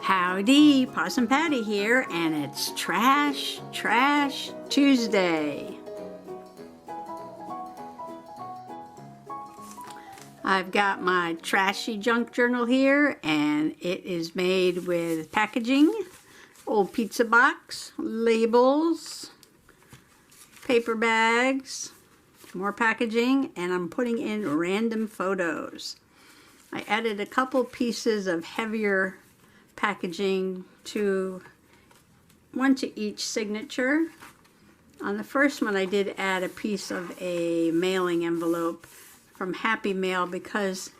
Howdy, Possum Patty here, and it's Trash Tuesday. I've got my trashy junk journal here, and it is made with packaging, old pizza box, labels, paper bags, more packaging, and I'm putting in random photos. I added a couple pieces of heavier packaging to one to each signature. On the first one I did add a piece of a mailing envelope from Happy Mail because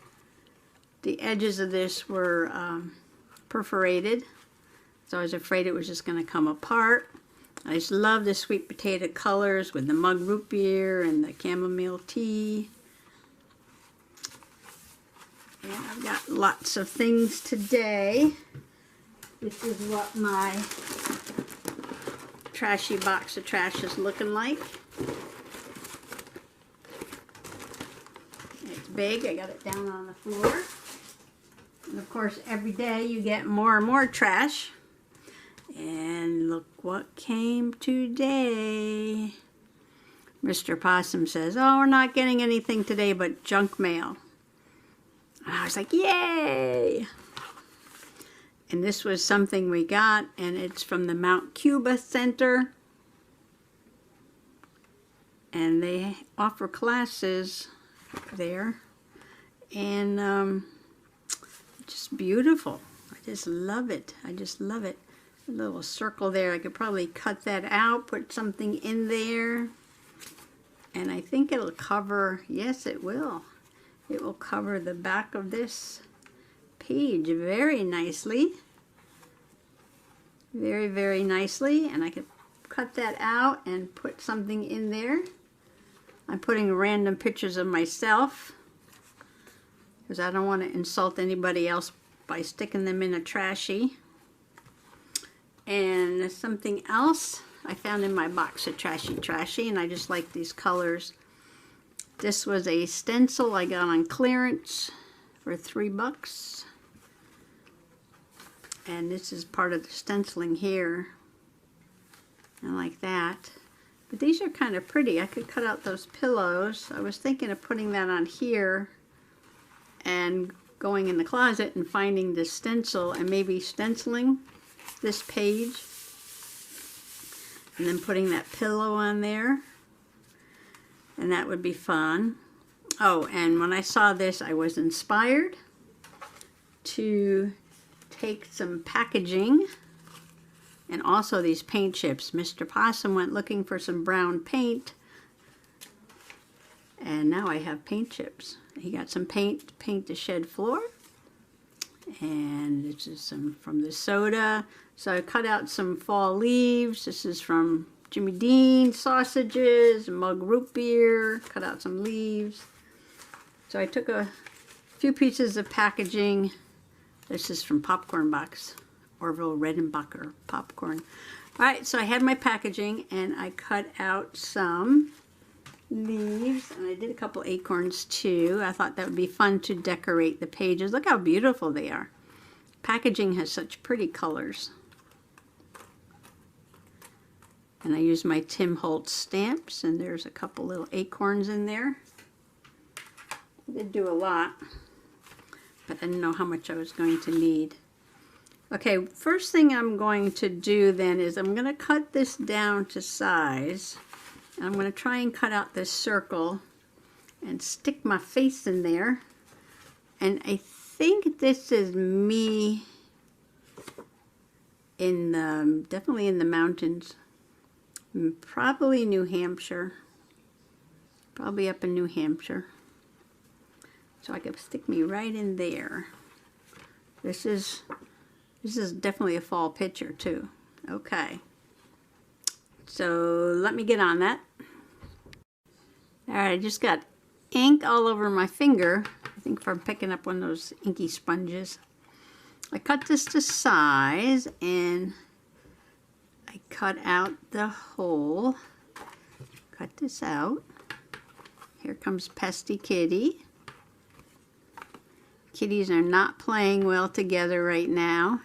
the edges of this were perforated, so I was afraid it was just going to come apart. I just love the sweet potato colors with the mug root beer and the chamomile tea. And I've got lots of things today. This is what my trashy box of trash is looking like. It's big. I got it down on the floor. And of course, every day you get more and more trash. And look what came today. Mr. Possum says, "Oh, we're not getting anything today but junk mail." And I was like, yay! And this was something we got, and it's from the Mount Cuba Center. And they offer classes there. And just beautiful. I just love it. I just love it. A little circle there. I could probably cut that out, put something in there. And I think it'll cover, yes it will. It will cover the back of this page very nicely. Very, very nicely. And I could cut that out and put something in there. I'm putting random pictures of myself because I don't want to insult anybody else by sticking them in a trashy. And something else I found in my box of trashy, and I just like these colors. This was a stencil I got on clearance for $3. And this is part of the stenciling here. I like that. But these are kind of pretty. I could cut out those pillows. I was thinking of putting that on here and going in the closet and finding this stencil and maybe stenciling this page. And then putting that pillow on there. And that would be fun. Oh, and when I saw this, I was inspired to take some packaging and also these paint chips. Mr. Possum went looking for some brown paint, and now I have paint chips. He got some paint to paint the shed floor, and this is some from the soda. So I cut out some fall leaves. This is from Jimmy Dean sausages, mug root beer, cut out some leaves. So I took a few pieces of packaging. This is from Popcorn Box, Orville Redenbacher popcorn. All right, so I had my packaging and I cut out some leaves and I did a couple acorns too. I thought that would be fun to decorate the pages. Look how beautiful they are. Packaging has such pretty colors. And I used my Tim Holtz stamps, and there's a couple little acorns in there. I did do a lot, but I didn't know how much I was going to need. Okay, first thing I'm going to do then is I'm going to cut this down to size. And I'm going to try and cut out this circle and stick my face in there. And I think this is me in the, definitely in the mountains. Probably New Hampshire. Probably up in New Hampshire. So I could stick me right in there. This is definitely a fall picture too. Okay. So let me get on that. Alright, I just got ink all over my finger. I think from picking up one of those inky sponges. I cut this to size and I cut out the hole. Cut this out. Here comes Pesty Kitty. Kitties are not playing well together right now.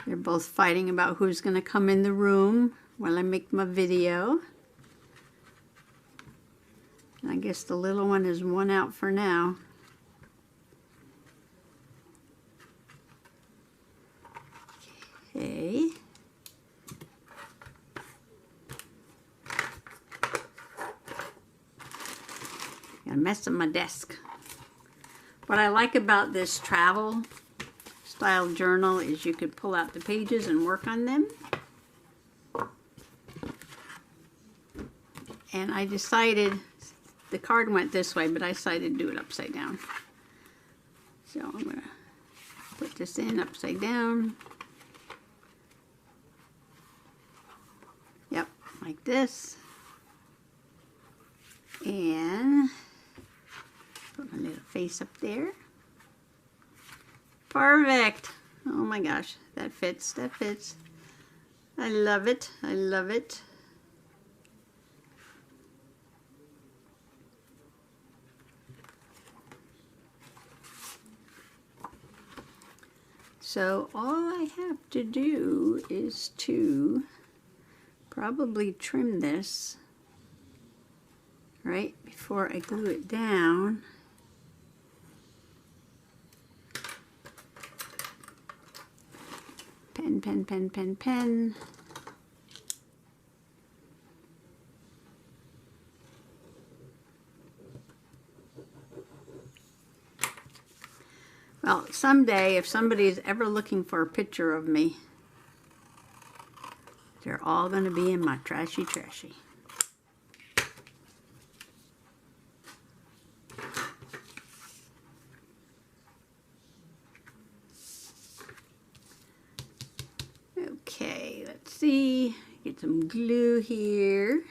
They're both fighting about who's going to come in the room while I make my video. And I guess the little one is one out for now. Okay. Got a mess on my desk. What I like about this travel style journal is you could pull out the pages and work on them. And I decided, the card went this way, but I decided to do it upside down. So I'm going to put this in upside down. Yep, like this. And put my little face up there. Perfect. Oh my gosh, that fits, that fits. I love it, I love it. So all I have to do is to probably trim this right before I glue it down. Pen, pen, pen, pen, pen. Well, someday, if somebody is ever looking for a picture of me, they're all going to be in my trashy. Okay, let's see. Get some glue here.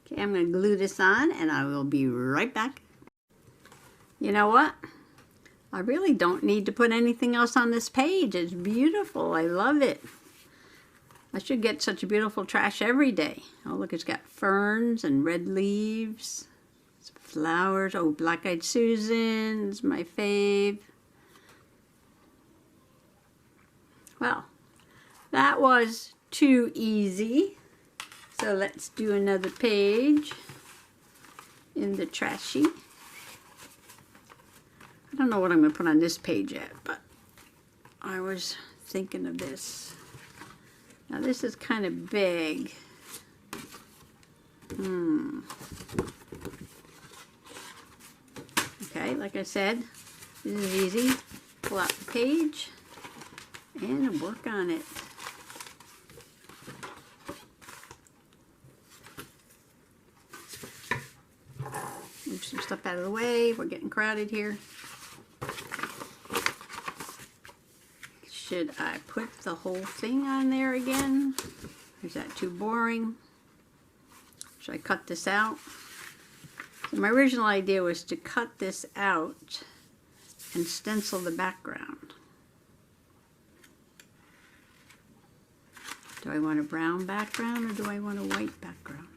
Okay, I'm going to glue this on and I will be right back. You know what? I really don't need to put anything else on this page. It's beautiful. I love it. I should get such a beautiful trash every day. Oh, look, it's got ferns and red leaves, some flowers. Oh, black-eyed Susan's my fave. Well, that was too easy. So let's do another page in the trashy. I don't know what I'm going to put on this page yet, but I was thinking of this. Now this is kind of big. Okay, like I said, this is easy. Pull out the page and work on it. Move some stuff out of the way. We're getting crowded here. Should I put the whole thing on there again? Is that too boring? Should I cut this out? So my original idea was to cut this out and stencil the background. Do I want a brown background or do I want a white background?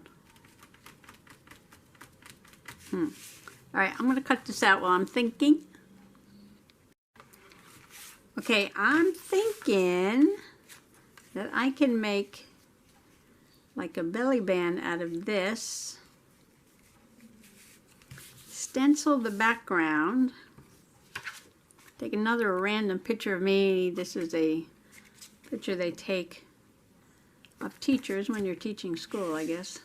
Alright, I'm going to cut this out while I'm thinking. Okay, I'm thinking that I can make like a belly band out of this. Stencil the background. Take another random picture of me. This is a picture they take of teachers when you're teaching school, I guess.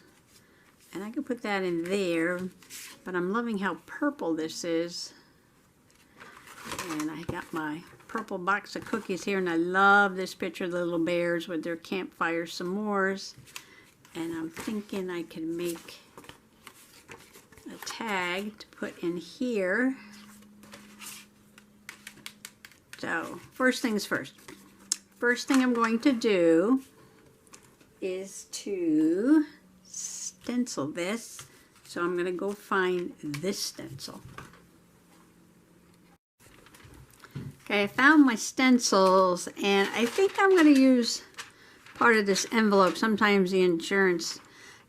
And I could put that in there, but I'm loving how purple this is. And I got my purple box of cookies here, and I love this picture of the little bears with their campfire s'mores. And I'm thinking I can make a tag to put in here. So, first things first. First thing I'm going to do is to stencil this. So I'm going to go find this stencil. Okay, I found my stencils, and I think I'm going to use part of this envelope. Sometimes the insurance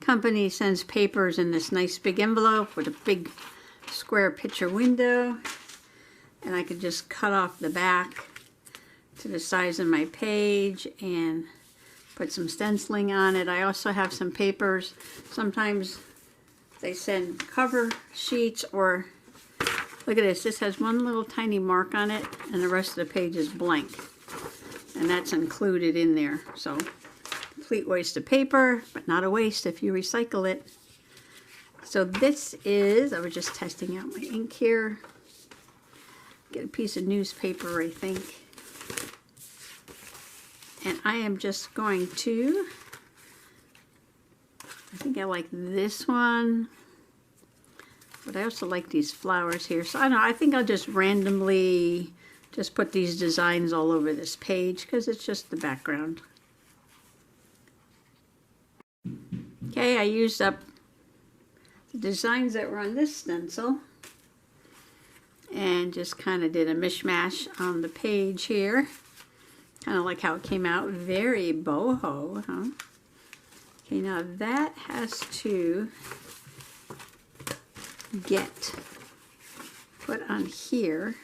company sends papers in this nice big envelope with a big square picture window. And I could just cut off the back to the size of my page and put some stenciling on it. I also have some papers. Sometimes they send cover sheets, or look at this. This has one little tiny mark on it and the rest of the page is blank. And that's included in there. So complete waste of paper, but not a waste if you recycle it. So this is, I was just testing out my ink here. Get a piece of newspaper, I think. And I am just going to, I think I like this one, but I also like these flowers here. So I don't know, I think I'll just randomly just put these designs all over this page because it's just the background. Okay, I used up the designs that were on this stencil and just kind of did a mishmash on the page here. Kind of like how it came out, very boho, huh? Okay, now that has to get put on here.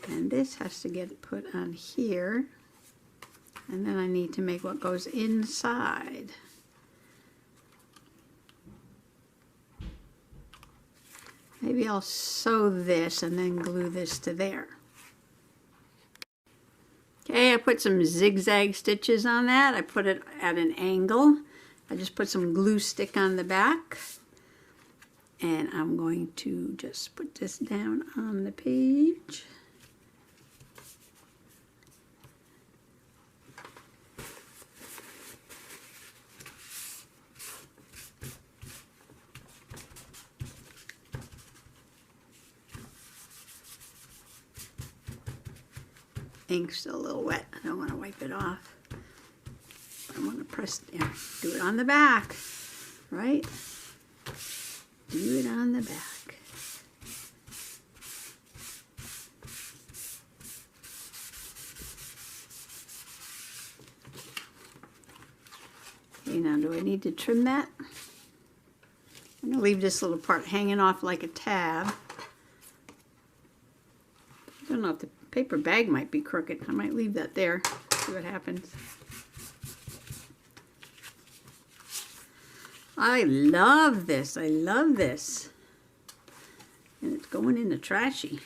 And this has to get put on here. And then I need to make what goes inside. Maybe I'll sew this and then glue this to there. Okay, I put some zigzag stitches on that. I put it at an angle. I just put some glue stick on the back. And I'm going to just put this down on the page. Ink's still a little wet. I don't want to wipe it off. I want to press, yeah, do it on the back, right? Do it on the back. Okay, now do I need to trim that? I'm going to leave this little part hanging off like a tab. I don't know if the paper bag might be crooked. I might leave that there, see what happens. I love this. I love this. And it's going in the trashy.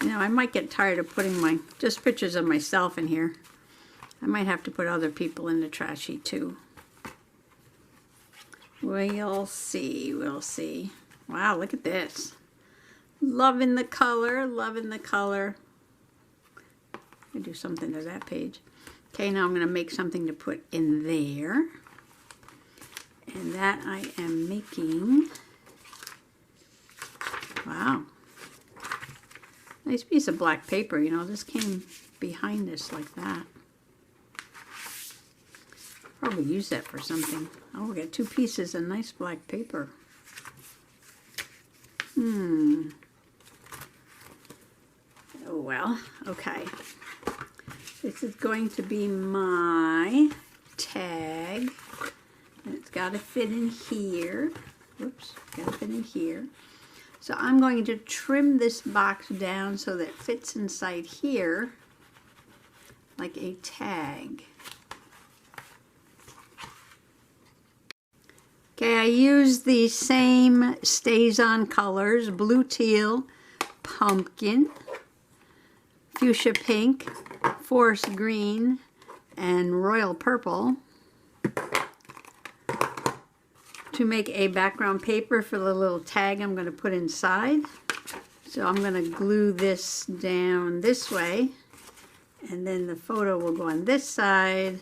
Now I might get tired of putting just pictures of myself in here. I might have to put other people in the trashy too. We'll see, we'll see. Wow, look at this. Loving the color, loving the color. I do something to that page. Okay, now I'm going to make something to put in there. And that I am making, wow. Nice piece of black paper, you know, this came behind this like that. Probably use that for something. Oh, we got two pieces of nice black paper. Oh well, okay. This is going to be my tag. And it's got to fit in here. Whoops, got to fit in here. So I'm going to trim this box down so that it fits inside here like a tag. Okay, I use the same Stays-On colors, blue teal, pumpkin, fuchsia pink, forest green, and royal purple to make a background paper for the little tag I'm going to put inside. So I'm going to glue this down this way, and then the photo will go on this side,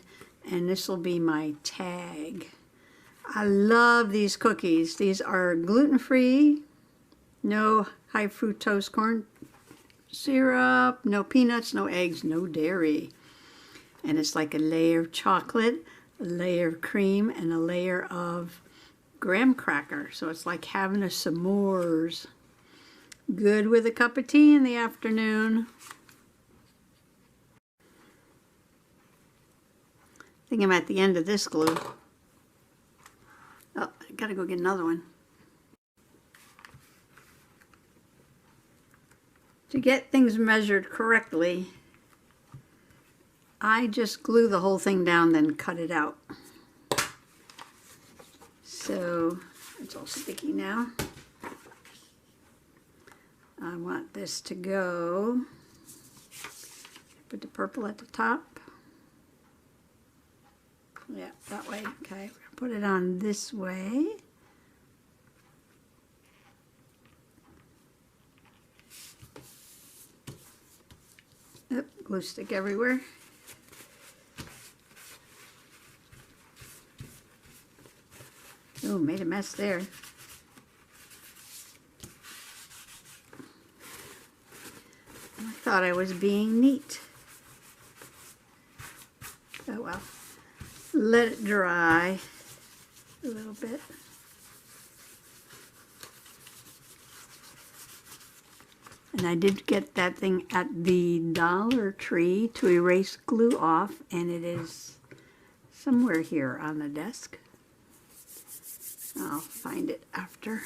and this will be my tag. I love these cookies. These are gluten-free, no high fructose corn syrup, no peanuts, no eggs, no dairy. And it's like a layer of chocolate, a layer of cream, and a layer of graham cracker, so it's like having a s'mores. Good with a cup of tea in the afternoon. I think I'm at the end of this glue. Oh, I gotta go get another one. To get things measured correctly, I just glue the whole thing down, then cut it out. So it's all sticky now. I want this to go. Put the purple at the top. Yeah, that way. Okay, put it on this way. Oop, glue stick everywhere. Oh, made a mess there. I thought I was being neat. Oh well. Let it dry a little bit. And I did get that thing at the Dollar Tree to erase glue off, and it is somewhere here on the desk. I'll find it after.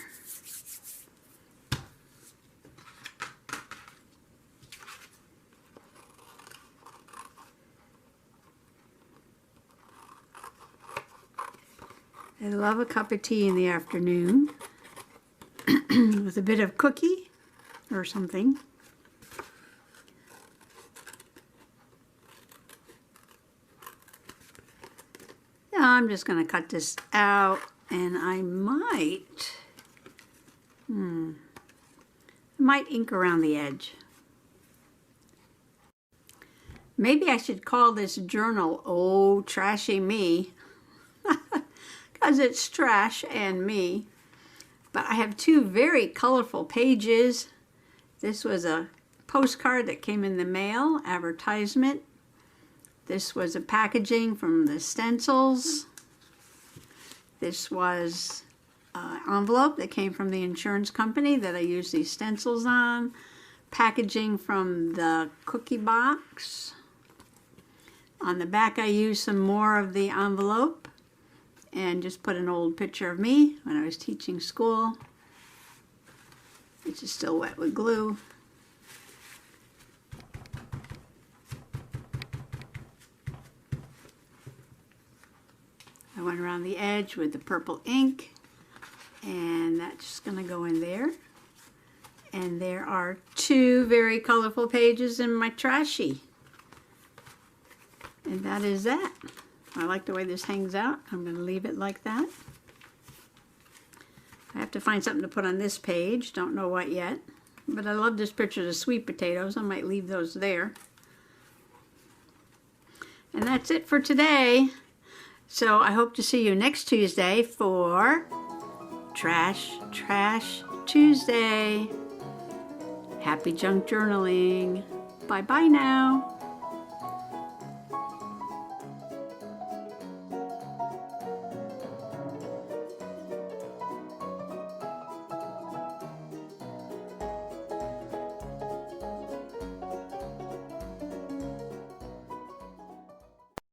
I love a cup of tea in the afternoon with a bit of cookie or something. Now I'm just going to cut this out, and I might ink around the edge. Maybe I should call this journal "Oh, Trashy Me," because it's trash and me. But I have two very colorful pages. This was a postcard that came in the mail, advertisement. This was a packaging from the stencils. This was an envelope that came from the insurance company that I used these stencils on. Packaging from the cookie box. On the back I used some more of the envelope and just put an old picture of me when I was teaching school, which is still wet with glue. I went around the edge with the purple ink, and that's just going to go in there. And there are two very colorful pages in my trashy. And that is that. I like the way this hangs out. I'm going to leave it like that. I have to find something to put on this page. Don't know what yet. But I love this picture of the sweet potatoes. I might leave those there. And that's it for today. So I hope to see you next Tuesday for Trash Tuesday. Happy junk journaling. Bye-bye now.